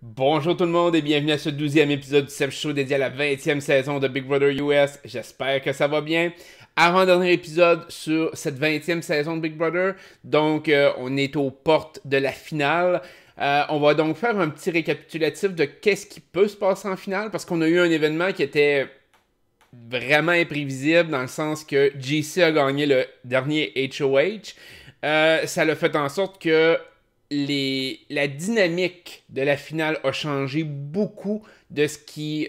Bonjour tout le monde et bienvenue à ce 12e épisode du Seb Show dédié à la 20e saison de Big Brother US. J'espère que ça va bien. Avant-dernier épisode sur cette 20e saison de Big Brother. Donc, on est aux portes de la finale. On va donc faire un petit récapitulatif de qu'est-ce qui peut se passer en finale parce qu'on a eu un événement qui était vraiment imprévisible dans le sens que JC a gagné le dernier HOH. Ça l'a fait en sorte que la dynamique de la finale a changé beaucoup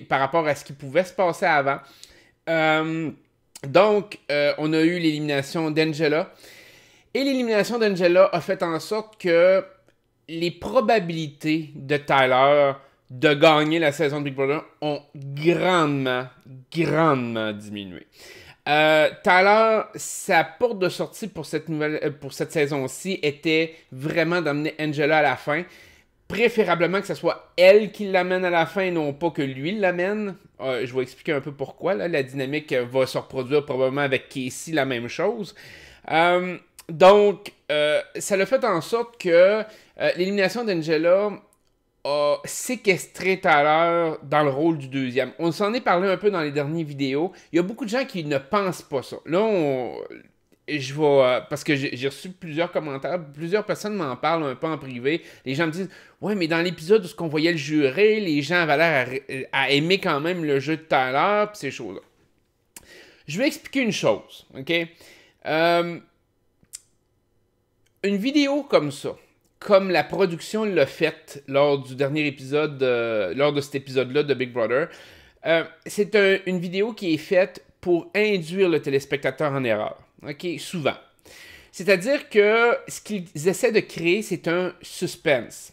par rapport à ce qui pouvait se passer avant. On a eu l'élimination d'Angela. Et l'élimination d'Angela a fait en sorte que les probabilités de Tyler de gagner la saison de Big Brother ont grandement diminué. Tyler, sa porte de sortie pour cette saison-ci était vraiment d'amener Angela à la fin. Préférablement que ce soit elle qui l'amène à la fin et non pas que lui l'amène. Je vais expliquer un peu pourquoi. Là. La dynamique va se reproduire probablement avec Casey, la même chose. Ça l'a fait en sorte que l'élimination d'Angela a séquestré Tyler dans le rôle du deuxième. On s'en est parlé un peu dans les dernières vidéos. Il y a beaucoup de gens qui ne pensent pas ça. Là, je vais... parce que j'ai reçu plusieurs commentaires, plusieurs personnes m'en parlent un peu en privé. Les gens me disent « Ouais, mais dans l'épisode où on voyait le juré, les gens avaient l'air à aimer quand même le jeu de Tyler, pis ces choses-là. » Je vais expliquer une chose, OK? Une vidéo comme ça, comme la production l'a fait lors du dernier épisode, lors de cet épisode-là de Big Brother, c'est une vidéo qui est faite pour induire le téléspectateur en erreur. OK? Souvent. C'est-à-dire que ce qu'ils essaient de créer, c'est un suspense.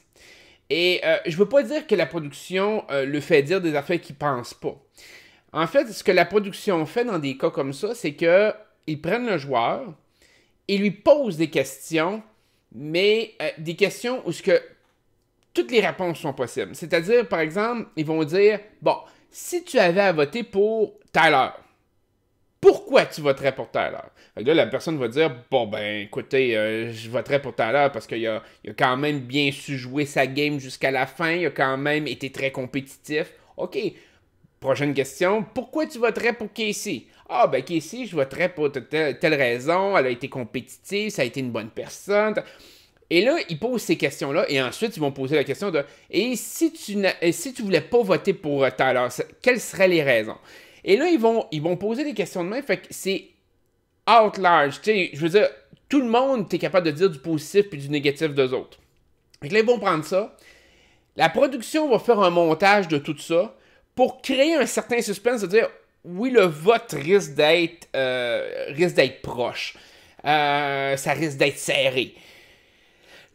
Et je veux pas dire que la production le fait dire des affaires qu'il pense pas. En fait, ce que la production fait dans des cas comme ça, c'est que ils prennent le joueur et lui posent des questions, mais des questions où toutes les réponses sont possibles. C'est-à-dire, par exemple, ils vont dire, bon, si tu avais à voter pour Tyler, pourquoi tu voterais pour Tyler? Là, la personne va dire, bon, ben, écoutez, je voterais pour Tyler parce qu'il a quand même bien su jouer sa game jusqu'à la fin, il a quand même été très compétitif. OK. Prochaine question, pourquoi tu voterais pour Casey? Ah, ben Casey, je voterais pour telle raison, elle a été compétitive, ça a été une bonne personne. Et là, ils posent ces questions-là, et ensuite, ils vont poser la question de et si tu voulais pas voter pour Tyler, quelles seraient les raisons? Et là, ils vont poser des questions de même, fait que c'est out large. Tu sais, je veux dire, tout le monde est capable de dire du positif et du négatif d'eux autres. Fait que là, ils vont prendre ça. La production va faire un montage de tout ça pour créer un certain suspense, de dire oui, le vote risque d'être proche. Ça risque d'être serré.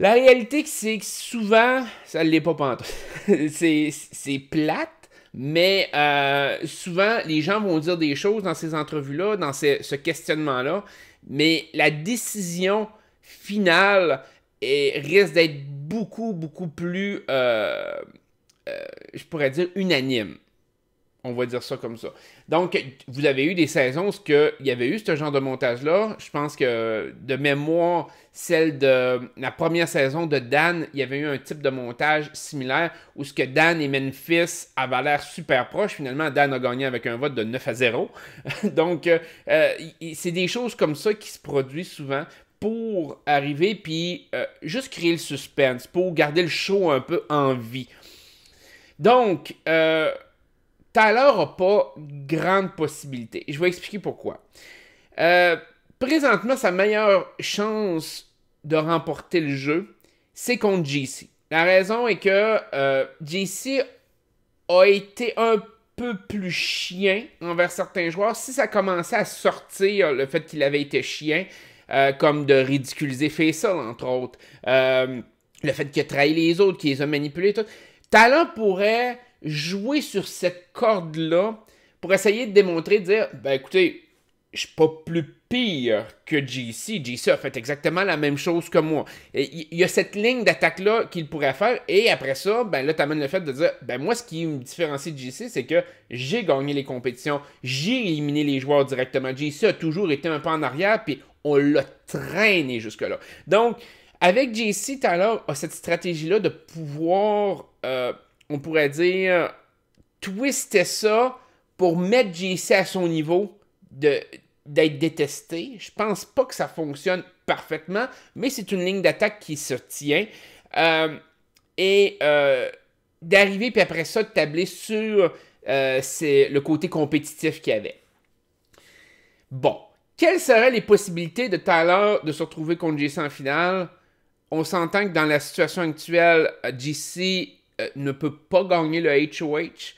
La réalité, c'est que souvent, ça ne l'est pas pantoute. c'est plate, mais souvent, les gens vont dire des choses dans ces entrevues-là, dans ce questionnement-là, mais la décision finale risque d'être beaucoup plus, je pourrais dire, unanime. On va dire ça comme ça. Donc, vous avez eu des saisons où il y avait eu ce genre de montage-là. Je pense que, de mémoire, celle de la première saison de Dan, il y avait eu un type de montage similaire où ce que Dan et Memphis avaient l'air super proches. Finalement, Dan a gagné avec un vote de 9-0. Donc, c'est des choses comme ça qui se produisent souvent pour arriver puis juste créer le suspense, pour garder le show un peu en vie. Donc, Tyler n'a pas grande possibilité. Je vais expliquer pourquoi. Présentement, sa meilleure chance de remporter le jeu, c'est contre JC. La raison est que JC a été un peu plus chien envers certains joueurs. Si ça commençait à sortir le fait qu'il avait été chien, comme de ridiculiser Faisal, entre autres, le fait qu'il a trahi les autres, qu'il les a manipulés, tout, Talent pourrait jouer sur cette corde-là pour essayer de démontrer, de dire, ben écoutez, je suis pas plus pire que JC. JC a fait exactement la même chose que moi. Il y a cette ligne d'attaque-là qu'il pourrait faire, et après ça, ben là, t'amènes le fait de dire, ben moi, ce qui me différencie de JC, c'est que j'ai gagné les compétitions, j'ai éliminé les joueurs directement. JC a toujours été un peu en arrière, puis on l'a traîné jusque-là. Donc, avec JC, Tyler a cette stratégie-là de pouvoir on pourrait dire, twister ça pour mettre JC à son niveau d'être détesté. Je pense pas que ça fonctionne parfaitement, mais c'est une ligne d'attaque qui se tient. D'arriver, puis après ça, de tabler sur le côté compétitif qu'il y avait. Bon. Quelles seraient les possibilités de Tyler de se retrouver contre JC en finale? On s'entend que dans la situation actuelle, JC ne peut pas gagner le HOH.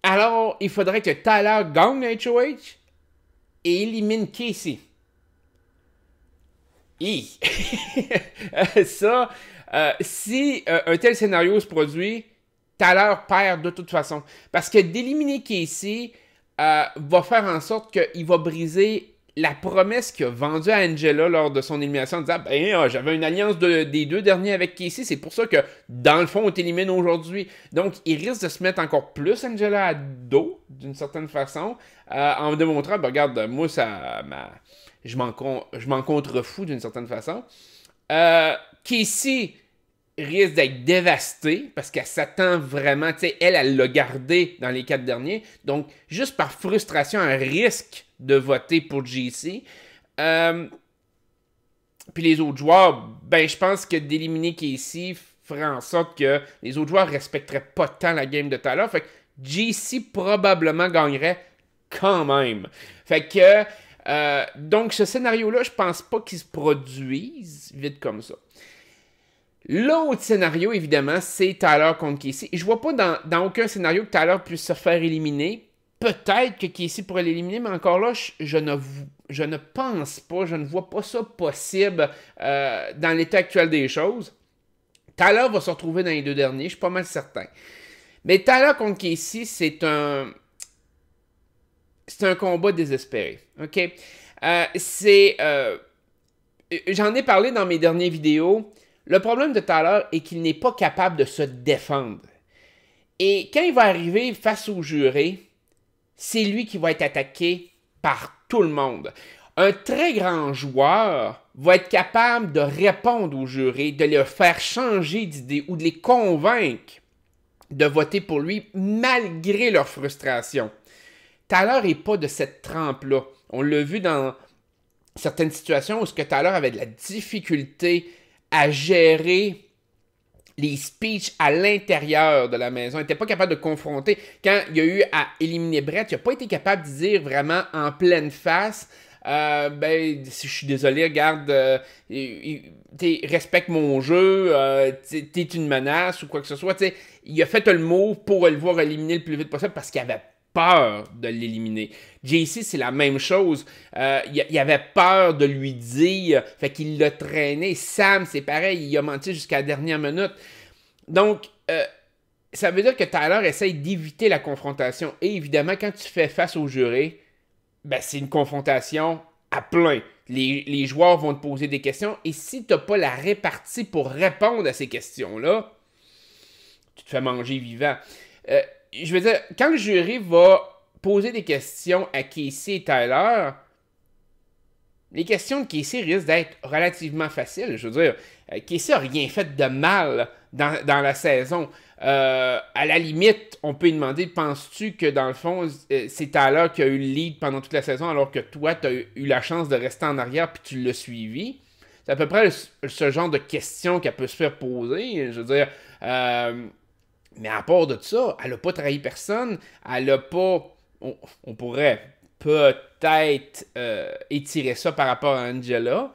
Alors, il faudrait que Tyler gagne le HOH et élimine Casey. Ça, si un tel scénario se produit, Tyler perd de toute façon. Parce que d'éliminer Casey va faire en sorte qu'il va briser la promesse qu'il a vendue à Angela lors de son élimination en disant j'avais une alliance des deux derniers avec Casey, c'est pour ça que dans le fond on t'élimine aujourd'hui. Donc il risque de se mettre encore plus Angela à dos d'une certaine façon en me démontrant regarde, moi je m'en contrefous d'une certaine façon. Casey risque d'être dévastée parce qu'elle s'attend vraiment, tu sais, elle l'a gardé dans les 4 derniers, donc juste par frustration, elle risque de voter pour JC. Puis les autres joueurs, je pense que d'éliminer Casey ferait en sorte que les autres joueurs respecteraient pas tant la game de Tyler, fait que JC probablement gagnerait quand même. Fait que, donc ce scénario-là, je pense pas qu'il se produise vite comme ça. L'autre scénario, évidemment, c'est Tyler contre Casey. Je vois pas dans aucun scénario que Tyler puisse se faire éliminer. Peut-être que Casey pourrait l'éliminer, mais encore là, je ne pense pas, je ne vois pas ça possible dans l'état actuel des choses. Tyler va se retrouver dans les 2 derniers, je suis pas mal certain. Mais Tyler contre Casey, c'est un combat désespéré. OK? J'en ai parlé dans mes dernières vidéos. Le problème de Tyler est qu'il n'est pas capable de se défendre. Et quand il va arriver face au juré, c'est lui qui va être attaqué par tout le monde. Un très grand joueur va être capable de répondre aux jurés, de les faire changer d'idée ou de les convaincre de voter pour lui malgré leur frustration. Tyler n'est pas de cette trempe-là. On l'a vu dans certaines situations où Tyler avait de la difficulté à gérer les speeches à l'intérieur de la maison. Il n'était pas capable de confronter. Quand il y a eu à éliminer Brett, il n'a pas été capable de dire vraiment en pleine face je suis désolé, regarde, respecte mon jeu, t'es une menace ou quoi que ce soit. Il a fait le move pour le voir éliminer le plus vite possible parce qu'il avait peur de l'éliminer. JC, c'est la même chose. Il avait peur de lui dire, fait qu'il l'a traîné. Sam, c'est pareil, il a menti jusqu'à la dernière minute. Donc, ça veut dire que Tyler essaye d'éviter la confrontation. Et évidemment, quand tu fais face au juré, c'est une confrontation à plein. Les joueurs vont te poser des questions et si tu n'as pas la répartie pour répondre à ces questions-là, tu te fais manger vivant. Je veux dire, quand le jury va poser des questions à Casey et Tyler, les questions de Casey risquent d'être relativement faciles. Je veux dire, Casey n'a rien fait de mal dans la saison. À la limite, on peut lui demander, penses-tu que dans le fond, c'est Tyler qui a eu le lead pendant toute la saison alors que toi, tu as eu la chance de rester en arrière puis tu l'as suivi? C'est à peu près ce genre de questions qu'elle peut se faire poser. Je veux dire, mais à part de ça, elle n'a pas trahi personne. Elle n'a pas... On pourrait peut-être étirer ça par rapport à Angela.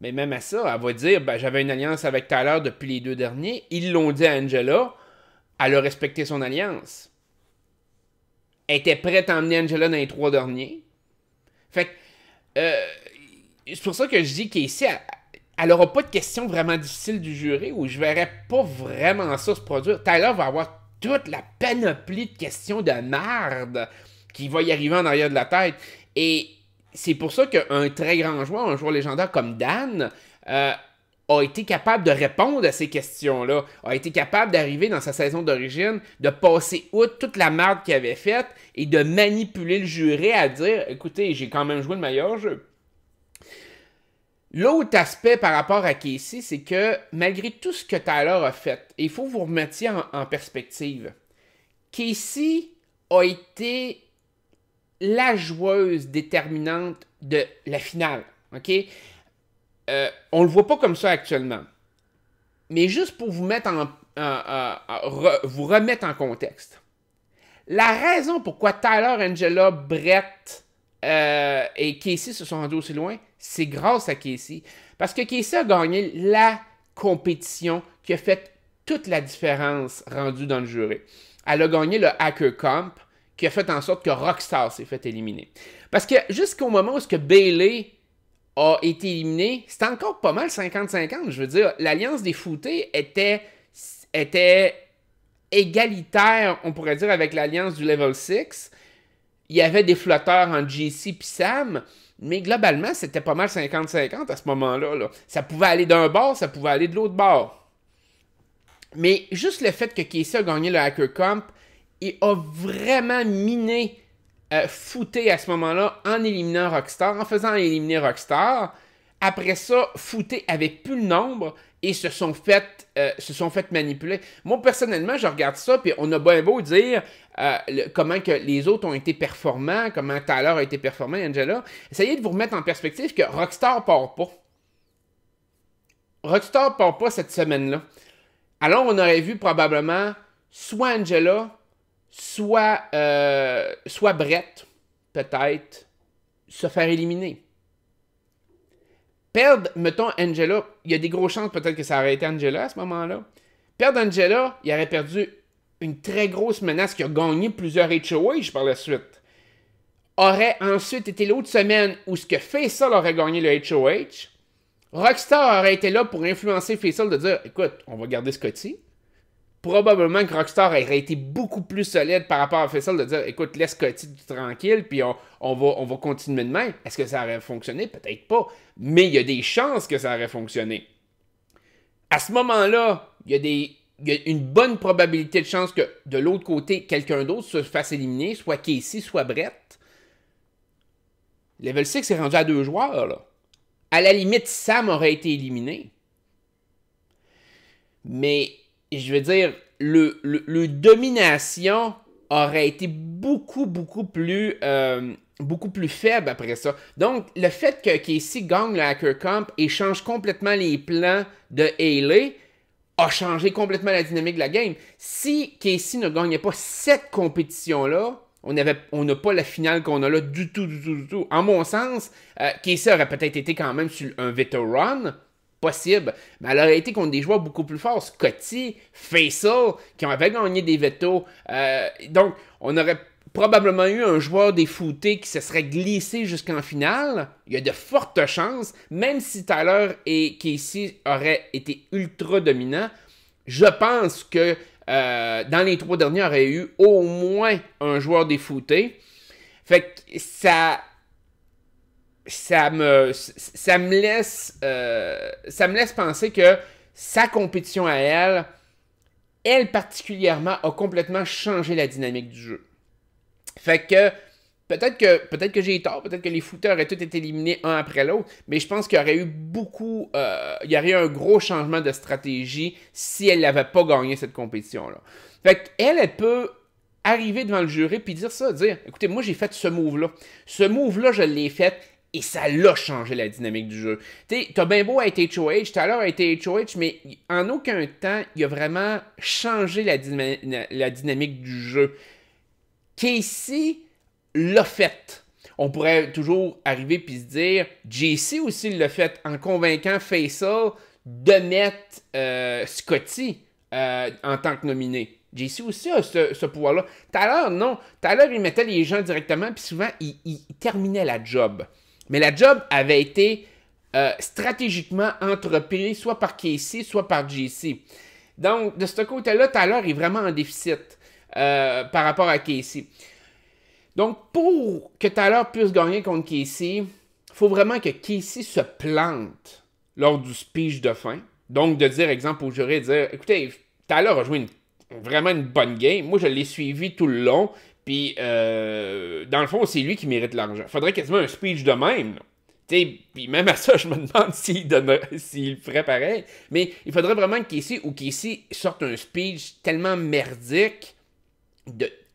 Mais même à ça, elle va dire, j'avais une alliance avec Tyler depuis les 2 derniers. Ils l'ont dit à Angela. Elle a respecté son alliance. Elle était prête à emmener Angela dans les 3 derniers. Fait que, c'est pour ça que je dis qu'ici, elle n'aura pas de questions vraiment difficiles du jury où je verrais pas vraiment ça se produire. Tyler va avoir toute la panoplie de questions de merde qui va y arriver en arrière de la tête. Et c'est pour ça qu'un très grand joueur, un joueur légendaire comme Dan, a été capable de répondre à ces questions-là, a été capable d'arriver dans sa saison d'origine, de passer outre toute la merde qu'il avait faite et de manipuler le jury à dire « Écoutez, j'ai quand même joué le meilleur jeu. » L'autre aspect par rapport à Casey, c'est que malgré tout ce que Tyler a fait, et il faut vous remettre en perspective, Casey a été la joueuse déterminante de la finale. OK? On le voit pas comme ça actuellement. Mais juste pour vous mettre vous remettre en contexte. La raison pourquoi Tyler, Angela, Brett et Casey se sont rendus aussi loin, c'est grâce à Casey. Parce que Casey a gagné la compétition qui a fait toute la différence rendue dans le jury. Elle a gagné le Hacker Comp qui a fait en sorte que Rockstar s'est fait éliminer. Parce que jusqu'au moment où ce que Bayley a été éliminé, c'était encore pas mal 50-50. Je veux dire, l'alliance des foutés était égalitaire, on pourrait dire, avec l'alliance du Level 6. Il y avait des flotteurs entre JC et Sam, mais globalement, c'était pas mal 50-50 à ce moment-là. Là. Ça pouvait aller d'un bord, ça pouvait aller de l'autre bord. Mais juste le fait que Casey a gagné le Hacker Comp, il a vraiment miné Fouté à ce moment-là en éliminant Rockstar, en faisant éliminer Rockstar. Après ça, Fouté avait plus le nombre et se sont fait manipuler. Moi, personnellement, je regarde ça, puis on a bien beau dire comment que les autres ont été performants, comment Tyler a été performant, Angela. Essayez de vous remettre en perspective que Rockstar part pas. Rockstar part pas cette semaine-là. Alors, on aurait vu probablement soit Angela, soit Brett, peut-être, se faire éliminer. Perdre, mettons, Angela, il y a des grosses chances peut-être que ça aurait été Angela à ce moment-là. Perdre Angela, il aurait perdu une très grosse menace qui a gagné plusieurs HOH par la suite. Aurait ensuite été l'autre semaine où ce que Faisal aurait gagné le HOH. Rockstar aurait été là pour influencer Faisal de dire, écoute, on va garder Scotty. Probablement que Rockstar aurait été beaucoup plus solide par rapport à Faisal de dire, écoute, laisse Scotty tranquille, puis on va continuer de même. Est-ce que ça aurait fonctionné? Peut-être pas. Mais il y a des chances que ça aurait fonctionné. À ce moment-là, il y a une bonne probabilité de chance que de l'autre côté, quelqu'un d'autre se fasse éliminer, soit Casey, soit Brett. Level 6 est rendu à 2 joueurs, là. À la limite, Sam aurait été éliminé. Mais, je veux dire, le domination aurait été beaucoup plus faible après ça. Donc, le fait que Casey gagne le Hacker Comp et change complètement les plans de Hayley a changé complètement la dynamique de la game. Si Casey ne gagnait pas cette compétition-là, on n'a pas la finale qu'on a là du tout. En mon sens, Casey aurait peut-être été quand même sur un veto run, possible, mais elle aurait été contre des joueurs beaucoup plus forts, Scotty, Faisal, qui avaient gagné des vetos. Donc, on aurait probablement eu un joueur des foutés qui se serait glissé jusqu'en finale. Il y a de fortes chances, même si Tyler et Casey auraient été ultra dominants, je pense que dans les 3 derniers, il y aurait eu au moins un joueur des foutés. Fait que ça me laisse penser que sa compétition à elle particulièrement, a complètement changé la dynamique du jeu. Fait que peut-être que j'ai tort, peut-être que les footers auraient tous été éliminés un après l'autre, mais je pense qu'il y aurait eu il y aurait eu un gros changement de stratégie si elle n'avait pas gagné cette compétition-là. Fait qu'elle peut arriver devant le jury puis dire ça, dire, écoutez, moi j'ai fait ce move-là. Ce move-là, je l'ai fait et ça l'a changé la dynamique du jeu. T'as bien beau être HOH, tout à l'heure a été HOH, mais en aucun temps, il a vraiment changé la dynamique du jeu. Casey l'a fait. On pourrait toujours arriver puis se dire, JC aussi l'a fait en convainquant Faisal de mettre Scotty en tant que nominé. JC aussi a ce pouvoir-là. Tout à l'heure, non. Tout à l'heure, il mettait les gens directement, puis souvent, il terminait la job. Mais la job avait été stratégiquement entreprise, soit par Casey, soit par JC. Donc, de ce côté-là, Tyler est vraiment en déficit par rapport à Casey. Donc, pour que Tyler puisse gagner contre Casey, il faut vraiment que Casey se plante lors du speech de fin. Donc, de dire, exemple, au jury, de dire, écoutez, Tyler a joué vraiment une bonne game. Moi, je l'ai suivi tout le long. Puis, dans le fond, c'est lui qui mérite l'argent. Il faudrait quasiment un speech de même. Puis même à ça, je me demande s'il ferait pareil. Mais il faudrait vraiment que Casey sorte un speech tellement merdique,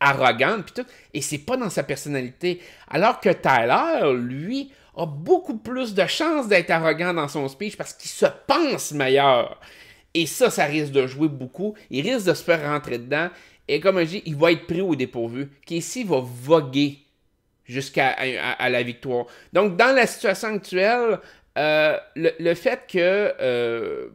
arrogante, puis tout, et c'est pas dans sa personnalité. Alors que Tyler, lui, a beaucoup plus de chances d'être arrogant dans son speech parce qu'il se pense meilleur. Et ça risque de jouer beaucoup. Il risque de se faire rentrer dedans. Et comme je dis, il va être pris au dépourvu. Casey va voguer jusqu'à à la victoire. Donc, dans la situation actuelle, le fait que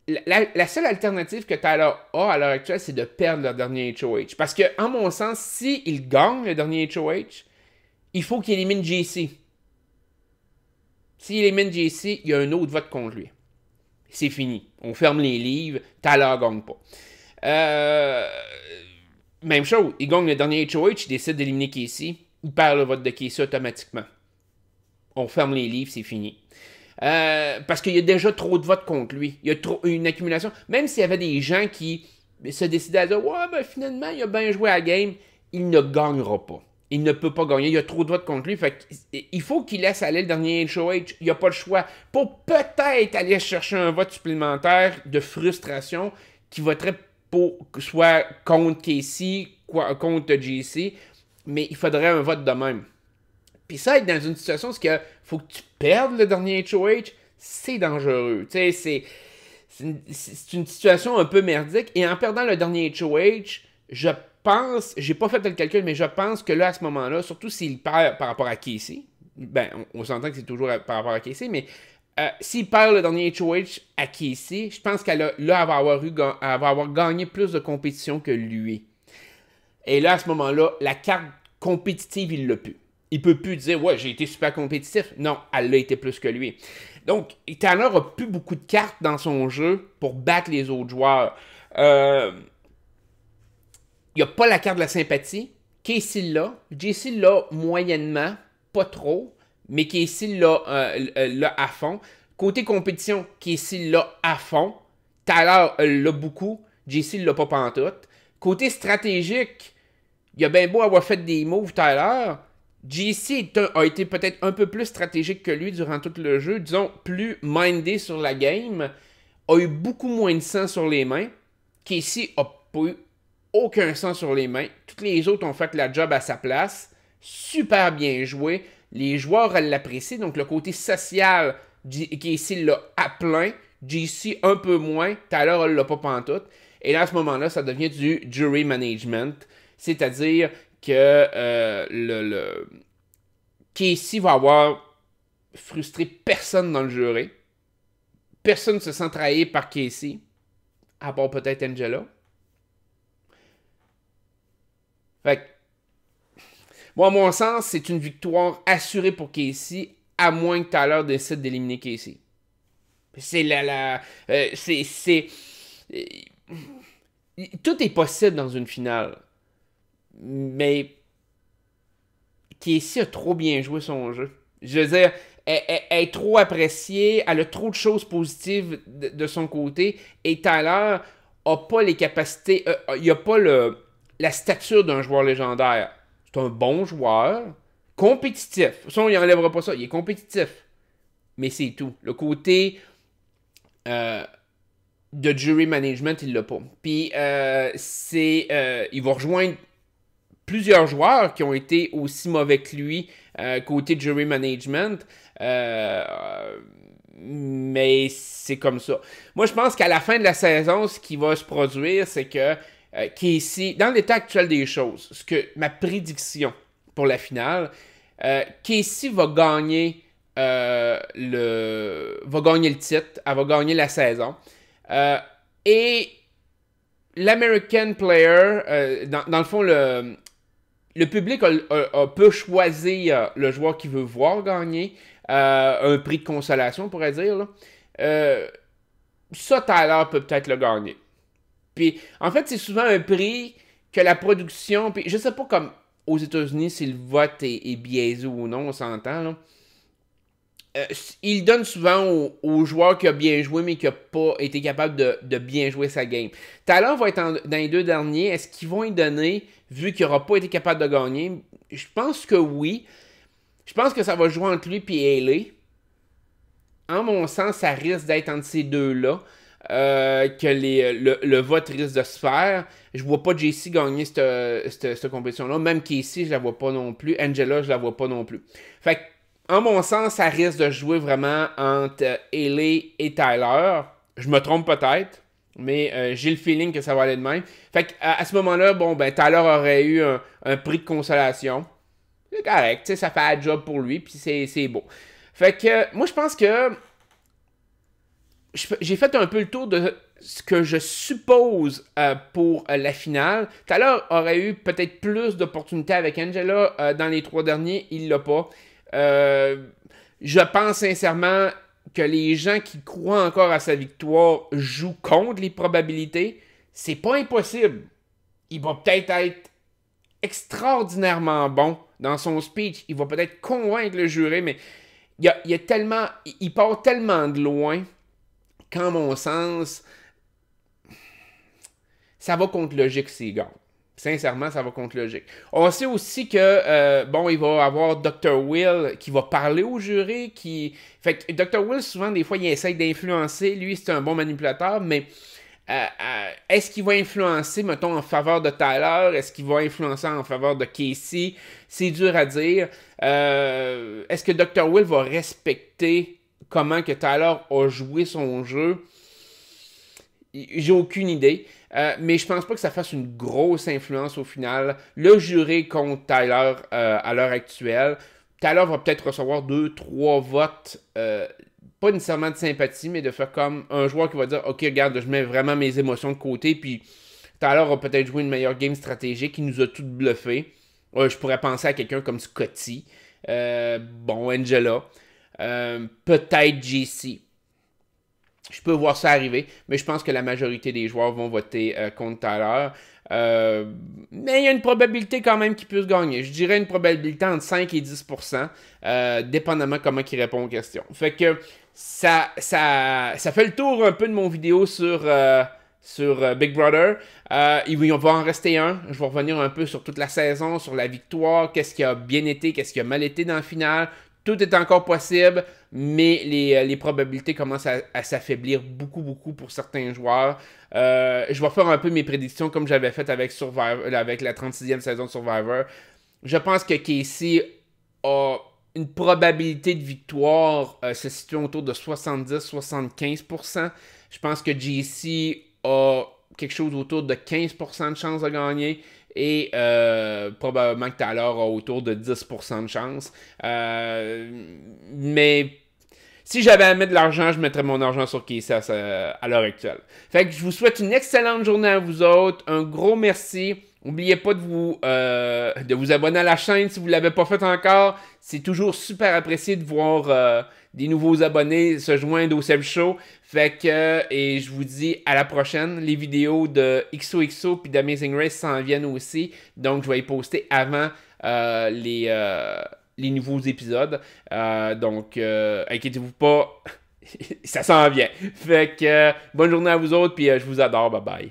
la seule alternative que Tyler a à l'heure actuelle, c'est de perdre le dernier HOH. Parce que, en mon sens, s'il gagne le dernier HOH, il faut qu'il élimine JC. S'il élimine JC, il y a un autre vote contre lui. C'est fini. On ferme les livres. Tyler gagne pas. Même chose. Il gagne le dernier HOH, il décide d'éliminer Casey. Il perd le vote de Casey automatiquement. On ferme les livres, c'est fini. Parce qu'il y a déjà trop de votes contre lui. Il y a une accumulation. Même s'il y avait des gens qui se décidaient à dire « Ouais, ben finalement, il a bien joué à la game », il ne gagnera pas. Il ne peut pas gagner. Il y a trop de votes contre lui. Fait il faut qu'il laisse aller le dernier HOH. Il n'y a pas le choix. Pour peut-être aller chercher un vote supplémentaire de frustration qui voterait pour soit contre Casey, contre JC. Mais il faudrait un vote de même. Puis ça, être dans une situation où il faut que tu perdes le dernier HOH, c'est dangereux. Tu sais, c'est une situation un peu merdique. Et en perdant le dernier HOH, je pense, j'ai pas fait le calcul, mais je pense que là, à ce moment-là, surtout s'il perd par rapport à Casey, ben, on s'entend que c'est toujours par rapport à Casey, mais s'il perd le dernier HOH à Casey, je pense qu'elle va avoir gagné plus de compétition que lui. Et là, à ce moment-là, la carte compétitive, il l'a plus. Il peut plus dire « Ouais, j'ai été super compétitif ». Non, elle l'a été plus que lui. Donc, Tyler a plus beaucoup de cartes dans son jeu pour battre les autres joueurs. Il n'y a pas la carte de la sympathie. Casey l'a. JC l'a moyennement, pas trop, mais Casey l'a à fond. Côté compétition, Casey l'a à fond. Tyler l'a beaucoup. JC l'a pas pantoute. Côté stratégique, il a bien beau avoir fait des moves, Tyler. JC a été peut-être un peu plus stratégique que lui durant tout le jeu. Disons, plus mindé sur la game. A eu beaucoup moins de sang sur les mains. Casey a pas eu aucun sang sur les mains. Toutes les autres ont fait la job à sa place. Super bien joué. Les joueurs l'apprécient. Donc, le côté social, Casey l'a à plein. JC un peu moins. Tyler, elle l'a pas pantoute. Et là, à ce moment-là, ça devient du jury management. C'est-à-dire que Casey va avoir frustré personne dans le jury. Personne ne se sent trahi par Casey. À part peut-être Angela. Fait que, moi, à mon sens, c'est une victoire assurée pour Casey, à moins que Tyler décide d'éliminer Casey. C'est tout est possible dans une finale. Mais Casey a trop bien joué son jeu. Je veux dire, elle est trop appréciée, elle a trop de choses positives de son côté, et Tyler a pas les capacités, il a pas la stature d'un joueur légendaire. C'est un bon joueur, compétitif. Ça, on n'y enlèvera pas ça, il est compétitif. Mais c'est tout. Le côté de jury management, il l'a pas. Puis, il va rejoindre plusieurs joueurs qui ont été aussi mauvais que lui côté jury management. Mais c'est comme ça. Moi, je pense qu'à la fin de la saison, ce qui va se produire, c'est que Casey, dans l'état actuel des choses, ma prédiction pour la finale, Casey va gagner le titre, elle va gagner la saison. Et l'American Player, dans le fond, le public peut choisir le joueur qu'il veut voir gagner. Un prix de consolation, on pourrait dire. Là. Ça, Tyler peut peut-être le gagner. Puis, en fait, c'est souvent un prix que la production... Puis, je sais pas comme aux États-Unis si le vote est biaisé ou non, on s'entend. Là. Il donne souvent au joueur qui a bien joué, mais qui n'a pas été capable de bien jouer sa game. Tyler va être dans les deux derniers. Est-ce qu'ils vont y donner, vu qu'il n'aura pas été capable de gagner? Je pense que oui. Je pense que ça va jouer entre lui et Haley. En mon sens, ça risque d'être entre ces deux-là. Que le vote risque de se faire. Je vois pas JC gagner cette compétition-là. Même Casey, je la vois pas non plus. Angela, je la vois pas non plus. Fait que, en mon sens, ça risque de jouer vraiment entre Haley et Tyler. Je me trompe peut-être, mais j'ai le feeling que ça va aller de même. Fait que, à ce moment-là, bon, ben, Tyler aurait eu un prix de consolation. C'est correct, tu sais, ça fait un job pour lui, puis c'est beau. Fait que, moi, je pense que j'ai fait un peu le tour de ce que je suppose pour la finale. Tout à l'heure, aurait eu peut-être plus d'opportunités avec Angela dans les 3 derniers. Il l'a pas. Je pense sincèrement que les gens qui croient encore à sa victoire jouent contre les probabilités. C'est pas impossible. Il va peut-être être extraordinairement bon dans son speech. Il va peut-être convaincre le jury, mais il y a tellement, il part tellement de loin qu'en mon sens, ça va contre logique s'il gagne. Sincèrement, ça va contre logique. On sait aussi que, bon, il va y avoir Dr. Will qui va parler au jury. Fait que Dr. Will, souvent, des fois, il essaie d'influencer. Lui, c'est un bon manipulateur, mais est-ce qu'il va influencer, mettons, en faveur de Tyler? Est-ce qu'il va influencer en faveur de Casey? C'est dur à dire. Est-ce que Dr. Will va respecter comment que Tyler a joué son jeu? J'ai aucune idée. Mais je pense pas que ça fasse une grosse influence au final. Le jury contre Tyler à l'heure actuelle. Tyler va peut-être recevoir 2-3 votes. Pas nécessairement de sympathie, mais de faire comme un joueur qui va dire ok, regarde, je mets vraiment mes émotions de côté. Puis Tyler va peut-être jouer une meilleure game stratégique. Il nous a tout bluffé. Je pourrais penser à quelqu'un comme Scotty. Bon, Angela. Peut-être JC. Je peux voir ça arriver, mais je pense que la majorité des joueurs vont voter contre Tyler. Mais il y a une probabilité quand même qu'il puisse gagner. Je dirais une probabilité entre 5 et 10%, dépendamment comment il répond aux questions. Fait que ça fait le tour un peu de mon vidéo sur Big Brother. Il va en rester un. Je vais revenir un peu sur toute la saison, sur la victoire, qu'est-ce qui a bien été, qu'est-ce qui a mal été dans la finale. Tout est encore possible, mais les probabilités commencent à s'affaiblir beaucoup pour certains joueurs. Je vais faire un peu mes prédictions comme j'avais fait avec Survivor, avec la 36e saison de Survivor. Je pense que Casey a une probabilité de victoire se situe autour de 70-75%. Je pense que JC a quelque chose autour de 15% de chance de gagner. Et probablement que Tyler a autour de 10% de chance. Mais si j'avais à mettre de l'argent, je mettrais mon argent sur Casey à l'heure actuelle. Fait que je vous souhaite une excellente journée à vous autres. Un gros merci. N'oubliez pas de vous abonner à la chaîne si vous ne l'avez pas fait encore. C'est toujours super apprécié de voir des nouveaux abonnés se joindre au Seb Show. Fait que, et je vous dis à la prochaine. Les vidéos de XOXO puis d'Amazing Race s'en viennent aussi. Donc, je vais les poster avant les nouveaux épisodes. Donc, inquiétez-vous pas, ça s'en vient. Fait que, bonne journée à vous autres, puis je vous adore. Bye bye.